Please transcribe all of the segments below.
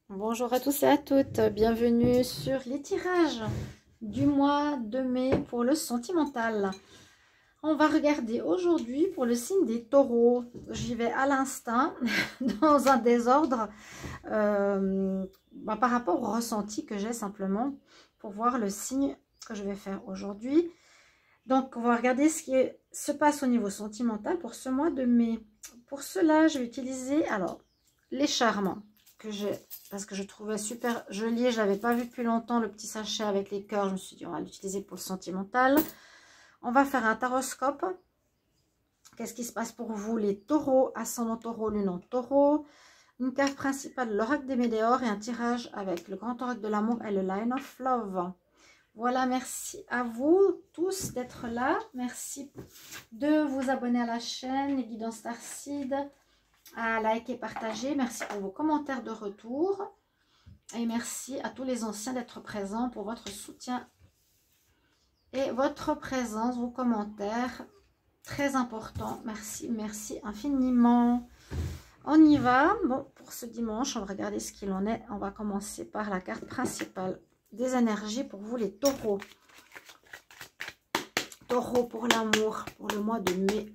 Bonjour à tous et à toutes, bienvenue sur les tirages du mois de mai pour le sentimental. On va regarder aujourd'hui pour le signe des taureaux. J'y vais à l'instinct, dans un désordre, par rapport au ressenti que j'ai simplement pour voir le signe que je vais faire aujourd'hui. Donc, on va regarder ce qui se passe au niveau sentimental pour ce mois de mai. Pour cela, je vais utiliser alors les charmants que j'ai parce que je trouvais super joli. Je l'avais pas vu depuis longtemps, le petit sachet avec les cœurs. Je me suis dit on va l'utiliser pour le sentimental. On va faire un taroscope. Qu'est-ce qui se passe pour vous les taureaux, ascendant taureau, lune en taureau? Une carte principale, l'oracle des météores, et un tirage avec le grand oracle de l'amour et le Line of Love. Voilà, merci à vous tous d'être là. Merci de vous abonner à la chaîne, les guidances Starseed, à liker, partager. Merci pour vos commentaires de retour. Et merci à tous les anciens d'être présents pour votre soutien et votre présence, vos commentaires. Très important. Merci, merci infiniment. On y va. Bon, pour ce dimanche, on va regarder ce qu'il en est. On va commencer par la carte principale des énergies pour vous les taureaux. Taureau pour l'amour, pour le mois de mai.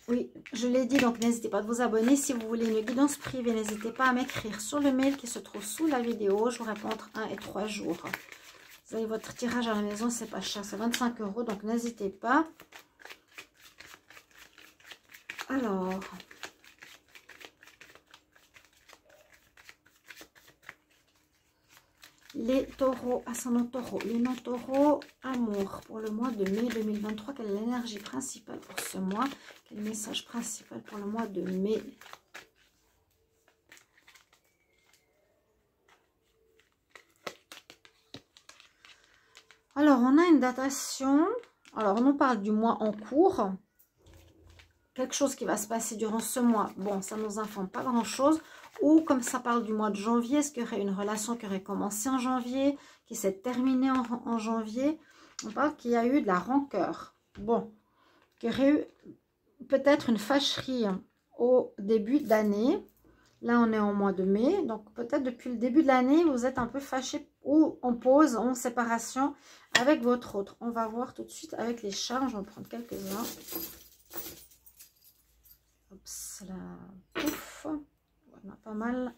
Oui, je l'ai dit, donc n'hésitez pas à vous abonner. Si vous voulez une guidance privée, n'hésitez pas à m'écrire sur le mail qui se trouve sous la vidéo. Je vous réponds entre 1 et 3 jours. Vous avez votre tirage à la maison, c'est pas cher, c'est 25 €, donc n'hésitez pas. Alors, les taureaux, ascendant taureau, les non-taureaux, amour pour le mois de mai 2023. Quelle est l'énergie principale pour ce mois? Quel message principal pour le mois de mai? Alors, on a une datation. Alors, on nous parle du mois en cours. Quelque chose qui va se passer durant ce mois. Bon, ça ne nous informe pas grand-chose. Ou comme ça parle du mois de janvier, est-ce qu'il y aurait une relation qui aurait commencé en janvier, qui s'est terminée en janvier? On parle qu'il y a eu de la rancœur. Bon, qu'il y aurait eu peut-être une fâcherie au début d'année. Là, on est en mois de mai. Donc, peut-être depuis le début de l'année, vous êtes un peu fâché ou en pause, en séparation avec votre autre. On va voir tout de suite avec les charges. Je vais en prendre quelques-uns. Hop, là, pouf. On a pas mal.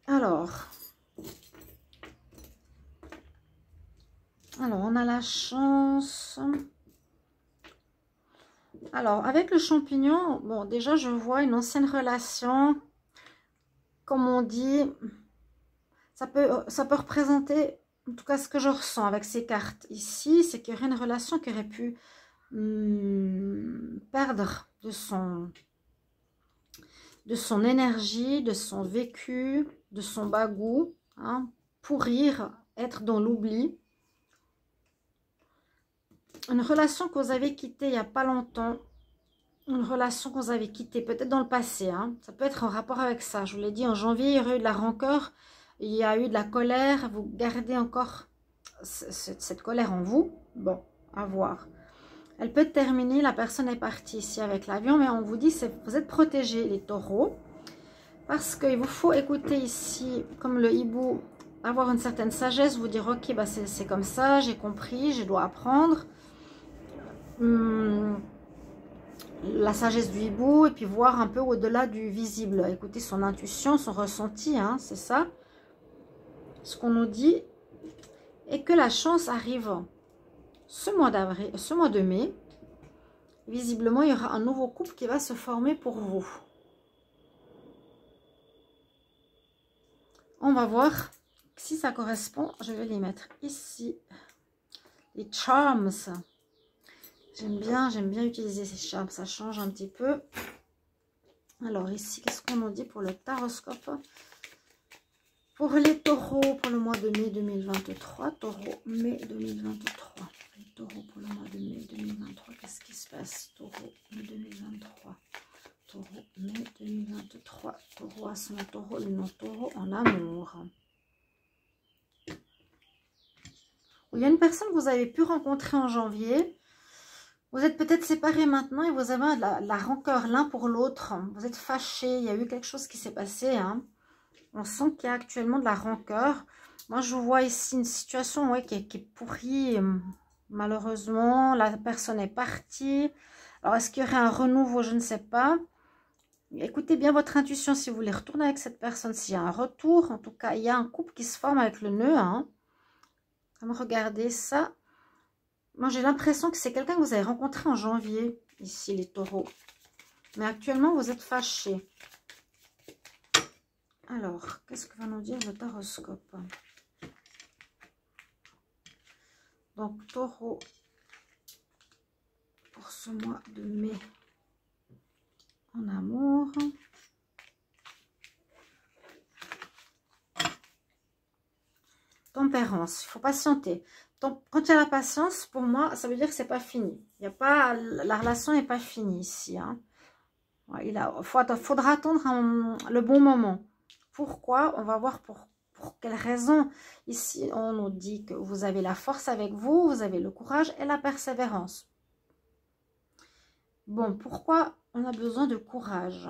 Alors, on a la chance. Alors, avec le champignon, bon, déjà, je vois une ancienne relation. Comme on dit, ça peut représenter, en tout cas, ce que je ressens avec ces cartes ici, c'est qu'il y aurait une relation qui aurait pu perdre de son énergie, de son vécu, de son bagou, hein, pourrir, être dans l'oubli. Une relation que vous avez quittée il n'y a pas longtemps, une relation que vous avez quittée peut-être dans le passé, hein. Ça peut être en rapport avec ça. Je vous l'ai dit, en janvier, il y aurait eu de la rancœur, il y a eu de la colère, vous gardez encore cette colère en vous. Bon, à voir. Elle peut terminer, la personne est partie ici avec l'avion, mais on vous dit, vous êtes protégés les taureaux, parce qu'il vous faut écouter ici, comme le hibou, avoir une certaine sagesse, vous dire, ok, bah c'est comme ça, j'ai compris, je dois apprendre. La sagesse du hibou, et puis voir un peu au-delà du visible, écouter son intuition, son ressenti, hein, c'est ça, ce qu'on nous dit, et que la chance arrive. Ce mois de mai, visiblement, il y aura un nouveau couple qui va se former pour vous. On va voir si ça correspond. Je vais les mettre ici. Les charms. J'aime bien utiliser ces charms. Ça change un petit peu. Alors ici, qu'est-ce qu'on nous dit pour le taroscope? Pour les taureaux, pour le mois de mai 2023. Taureau, mai 2023. Les taureaux pour le mois de mai 2023. Qu'est-ce qui se passe? Taureau, mai 2023. Taureau, mai 2023. Taureau, ascendant taureau, le non-taureau en amour. Il y a une personne que vous avez pu rencontrer en janvier. Vous êtes peut-être séparés maintenant et vous avez de la rancœur l'un pour l'autre. Vous êtes fâchés, il y a eu quelque chose qui s'est passé. Hein. On sent qu'il y a actuellement de la rancœur. Moi, je vois ici une situation ouais, qui est pourrie. Malheureusement, la personne est partie. Alors, est-ce qu'il y aurait un renouveau? Je ne sais pas. Écoutez bien votre intuition si vous voulez retourner avec cette personne. S'il y a un retour, en tout cas, il y a un couple qui se forme avec le nœud. Hein. Comme regardez ça. Moi, j'ai l'impression que c'est quelqu'un que vous avez rencontré en janvier, ici, les taureaux. Mais actuellement, vous êtes fâchés. Alors, qu'est-ce que va nous dire le taroscope? Donc, taureau, pour ce mois de mai, en amour. Tempérance, il faut patienter. Quand il y a la patience, pour moi, ça veut dire que c'est pas fini. Il y a pas, la relation n'est pas finie ici. Hein. Ouais, faudra attendre le bon moment. Pourquoi? On va voir pour quelle raison. Ici, on nous dit que vous avez la force avec vous, vous avez le courage et la persévérance. Bon, pourquoi on a besoin de courage?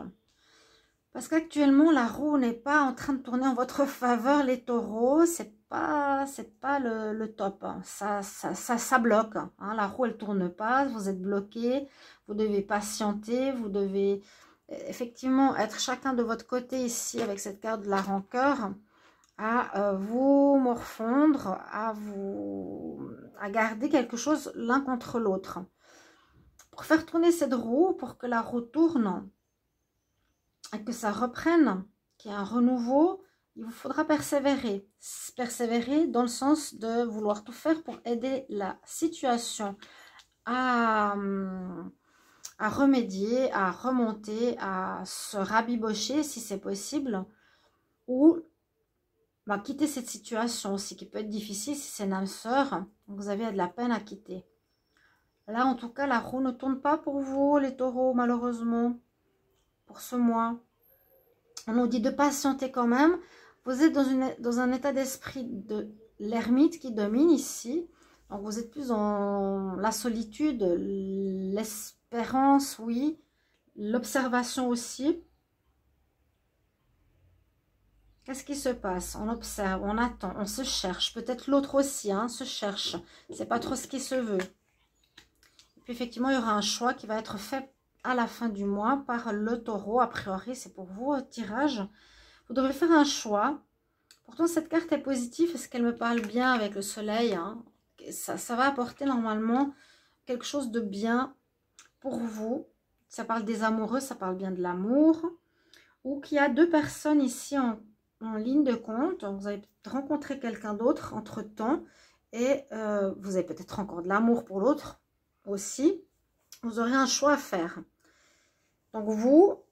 Parce qu'actuellement, la roue n'est pas en train de tourner en votre faveur, les taureaux. C'est pas le top. Hein. Ça bloque. Hein. La roue, elle tourne pas. Vous êtes bloqué. Vous devez patienter. Vous devez effectivement être chacun de votre côté ici avec cette carte de la rancœur. À vous morfondre. À garder quelque chose l'un contre l'autre. Pour faire tourner cette roue, pour que la roue tourne et que ça reprenne, qu'il y ait un renouveau, il vous faudra persévérer. Persévérer dans le sens de vouloir tout faire pour aider la situation à remédier, à remonter, à se rabibocher si c'est possible, ou quitter cette situation aussi qui peut être difficile si c'est une âme sœur, vous avez de la peine à quitter. Là, en tout cas, la roue ne tourne pas pour vous, les taureaux, malheureusement, pour ce mois. On nous dit de patienter quand même. Vous êtes dans un état d'esprit de l'ermite qui domine ici. Donc, vous êtes plus dans la solitude, l'espérance, oui, l'observation aussi. Qu'est-ce qui se passe? On observe, on attend, on se cherche. Peut-être l'autre aussi hein, se cherche. C'est pas trop ce qui se veut. Et puis, effectivement, il y aura un choix qui va être fait à la fin du mois par le taureau. A priori, c'est pour vous, tirage. Vous devrez faire un choix. Pourtant, cette carte est positive parce qu'elle me parle bien avec le soleil. Hein. Ça va apporter normalement quelque chose de bien pour vous. Ça parle des amoureux, ça parle bien de l'amour. Ou qu'il y a deux personnes ici en ligne de compte. Donc, vous avez peut-être rencontré quelqu'un d'autre entre-temps. Et vous avez peut-être encore de l'amour pour l'autre aussi. Vous aurez un choix à faire. Donc, vous,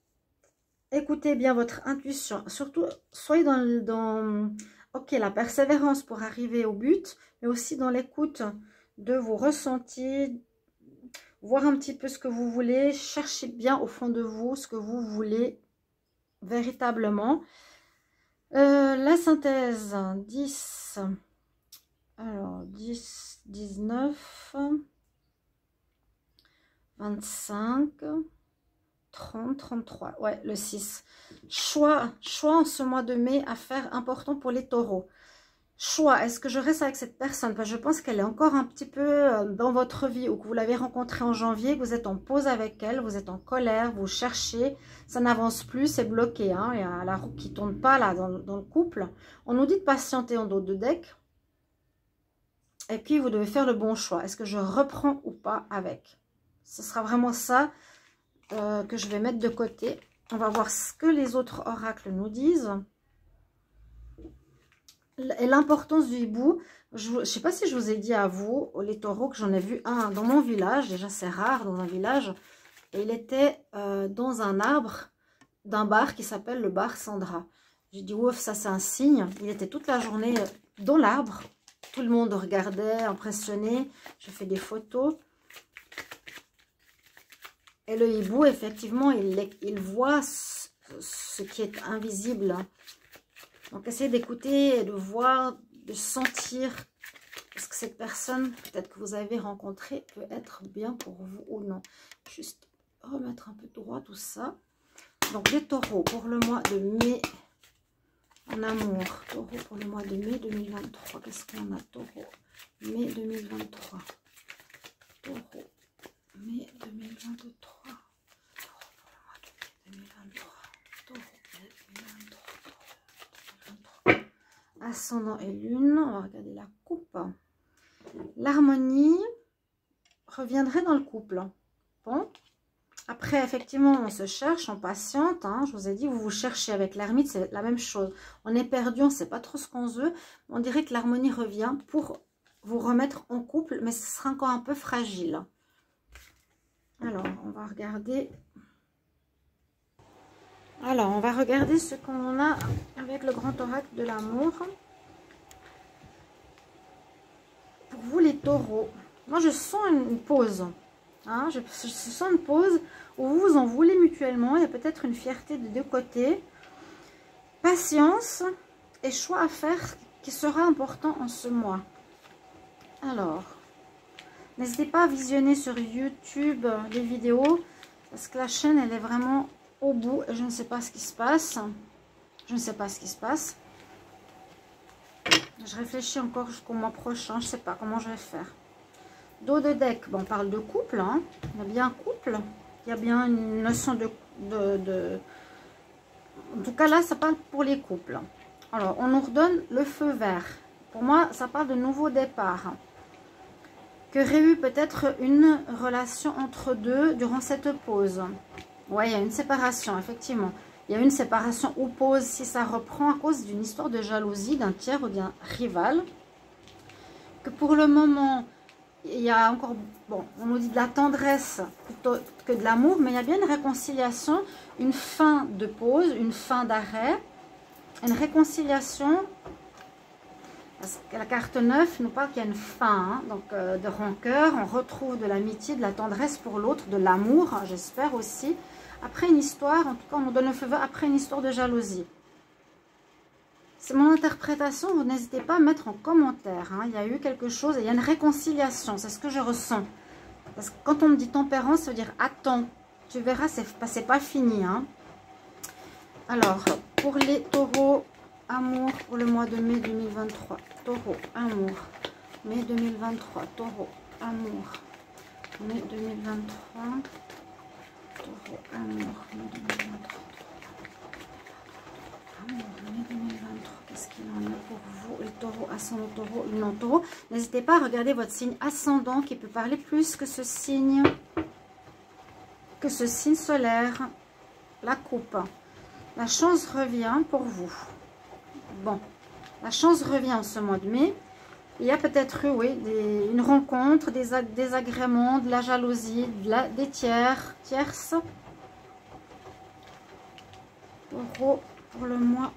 écoutez bien votre intuition. Surtout, soyez dans la persévérance pour arriver au but, mais aussi dans l'écoute de vos ressentis, voir un petit peu ce que vous voulez. Cherchez bien au fond de vous ce que vous voulez véritablement. La synthèse, 10, alors 10, 19, 25, 30, 33, ouais, le 6. Choix en ce mois de mai à faire important pour les taureaux. Choix, est-ce que je reste avec cette personne? Parce que je pense qu'elle est encore un petit peu dans votre vie ou que vous l'avez rencontrée en janvier, que vous êtes en pause avec elle, vous êtes en colère, vous cherchez, ça n'avance plus, c'est bloqué. Hein, il y a la roue qui ne tourne pas là dans le couple. On nous dit de patienter en dos de deck. Et puis, vous devez faire le bon choix. Est-ce que je reprends ou pas avec? Ce sera vraiment ça que je vais mettre de côté. On va voir ce que les autres oracles nous disent. Et l'importance du hibou, je ne sais pas si je vous ai dit à vous, les taureaux, que j'en ai vu un dans mon village. Déjà, c'est rare dans un village. Et il était dans un arbre d'un bar qui s'appelle le bar Sandra. J'ai dit, ouf, ça c'est un signe. Il était toute la journée dans l'arbre. Tout le monde regardait, impressionné. Je fais des photos. Et le hibou, effectivement, il voit ce qui est invisible. Donc, essayez d'écouter, de voir, de sentir Est-ce que cette personne, peut-être que vous avez rencontrée, peut être bien pour vous ou non? Juste remettre un peu droit tout ça. Donc les taureaux pour le mois de mai en amour. Taureau pour le mois de mai 2023. Qu'est-ce qu'on a? Taureau, mai 2023. Taureau, mai 2023. Taureau pour le mois de mai 2023. Taureau, mai 2023. Ascendant et lune. On va regarder la coupe. L'harmonie reviendrait dans le couple. Bon. Après, effectivement, on se cherche, on patiente. Hein. Je vous ai dit, vous vous cherchez avec l'ermite, c'est la même chose. On est perdu, on ne sait pas trop ce qu'on veut. On dirait que l'harmonie revient pour vous remettre en couple, mais ce sera encore un peu fragile. Alors, on va regarder. Alors, on va regarder ce qu'on a avec le grand oracle de l'amour. Pour vous, les taureaux. Moi, je sens une pause. Hein, je sens une pause où vous en voulez mutuellement. Il y a peut-être une fierté de deux côtés. Patience et choix à faire qui sera important en ce mois. Alors, n'hésitez pas à visionner sur YouTube les vidéos parce que la chaîne, elle est vraiment au bout et je ne sais pas ce qui se passe. Je ne sais pas ce qui se passe. Je réfléchis encore jusqu'au mois prochain. Je ne sais pas comment je vais faire. Dos de deck, bon, on parle de couple, hein. Il y a bien un couple, il y a bien une notion de... En tout cas là, ça parle pour les couples. Alors, on nous redonne le feu vert. Pour moi, ça parle de nouveau départ. Qu'il y aurait eu peut-être une relation entre deux durant cette pause. Oui, il y a une séparation, effectivement. Il y a une séparation ou pause si ça reprend à cause d'une histoire de jalousie d'un tiers ou d'un rival. Que pour le moment... Il y a encore, bon, on nous dit de la tendresse plutôt que de l'amour, mais il y a bien une réconciliation, une fin de pause, une fin d'arrêt, une réconciliation. Parce que la carte 9 nous parle qu'il y a une fin, hein, donc de rancœur, on retrouve de l'amitié, de la tendresse pour l'autre, de l'amour, j'espère aussi. Après une histoire, en tout cas on nous donne le feu vert, après une histoire de jalousie. C'est mon interprétation, vous n'hésitez pas à mettre en commentaire. Hein. Il y a eu quelque chose, il y a une réconciliation, c'est ce que je ressens. Parce que quand on me dit tempérance, ça veut dire attends, tu verras, c'est pas fini. Hein. Alors, pour les taureaux, amour pour le mois de mai 2023. Taureau, amour, mai 2023. Taureau, amour, mai 2023. Taureau, amour, mai 2023. Qu'est-ce qu'il en a pour vous, les taureaux, ascendant taureau, non taureau? N'hésitez pas à regarder votre signe ascendant qui peut parler plus que ce signe solaire. La coupe. La chance revient pour vous. Bon, la chance revient en ce mois de mai. Il y a peut-être eu, oui, une rencontre, des agréments, de la jalousie, des tierces. Taureau pour le mois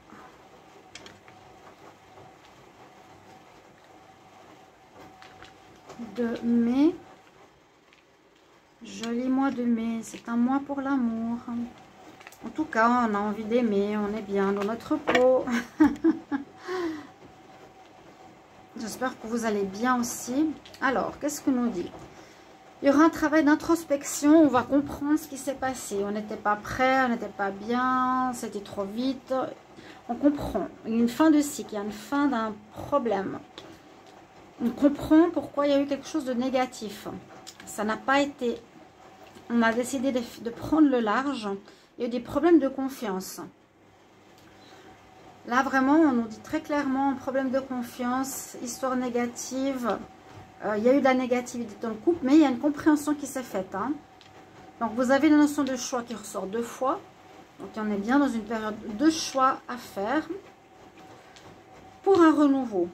de mai. Joli mois de mai, c'est un mois pour l'amour. En tout cas, on a envie d'aimer, on est bien dans notre peau. J'espère que vous allez bien aussi. Alors, qu'est-ce que nous dit? Il y aura un travail d'introspection, on va comprendre ce qui s'est passé. On n'était pas prêt, on n'était pas bien, c'était trop vite. On comprend. Il y a une fin de cycle, il y a une fin d'un problème. On comprend pourquoi il y a eu quelque chose de négatif. Ça n'a pas été... On a décidé de prendre le large. Il y a eu des problèmes de confiance. Là, vraiment, on nous dit très clairement, problème de confiance, histoire négative. Il y a eu de la négativité dans le couple, mais il y a une compréhension qui s'est faite. Hein. Donc, vous avez la notion de choix qui ressort deux fois. Donc, on est bien dans une période de choix à faire pour un renouveau.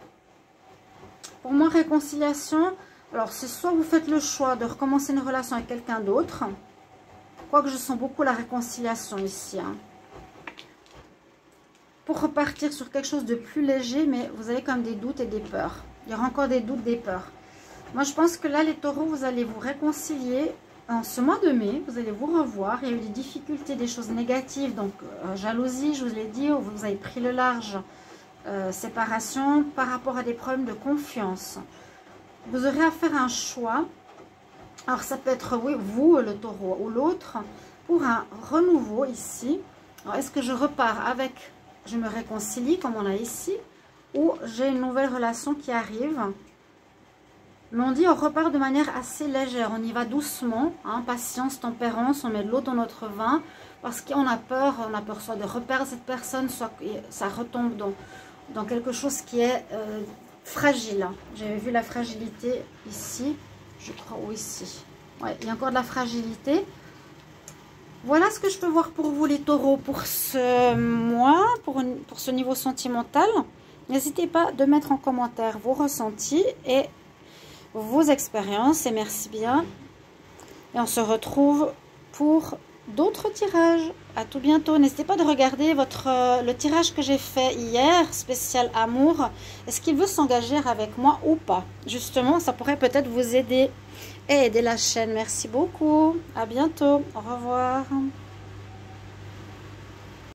Pour moi, réconciliation, alors c'est soit vous faites le choix de recommencer une relation avec quelqu'un d'autre, quoique je sens beaucoup la réconciliation ici. Hein. Pour repartir sur quelque chose de plus léger, mais vous avez quand même des doutes et des peurs. Il y aura encore des doutes, des peurs. Moi, je pense que là, les taureaux, vous allez vous réconcilier en ce mois de mai. Vous allez vous revoir. Il y a eu des difficultés, des choses négatives. Donc, jalousie, je vous l'ai dit, vous avez pris le large. Séparation par rapport à des problèmes de confiance. vous aurez à faire un choix. Alors, ça peut être, oui, vous, le taureau, ou l'autre, pour un renouveau ici. Alors, est-ce que je repars avec, je me réconcilie, comme on a ici, ou j'ai une nouvelle relation qui arrive? Mais on dit on repart de manière assez légère, on y va doucement, hein, patience, tempérance, on met de l'eau dans notre vin, parce qu'on a peur soit de reperdre cette personne, soit que ça retombe dans quelque chose qui est fragile. J'avais vu la fragilité ici, je crois, ou ici. Ouais, il y a encore de la fragilité. Voilà ce que je peux voir pour vous les taureaux pour ce mois, pour ce niveau sentimental. N'hésitez pas de mettre en commentaire vos ressentis et vos expériences. Et merci bien. Et on se retrouve pour d'autres tirages. À tout bientôt. N'hésitez pas de regarder le tirage que j'ai fait hier, spécial amour. Est-ce qu'il veut s'engager avec moi ou pas? Justement, ça pourrait peut-être vous aider et aider la chaîne. Merci beaucoup. À bientôt. Au revoir.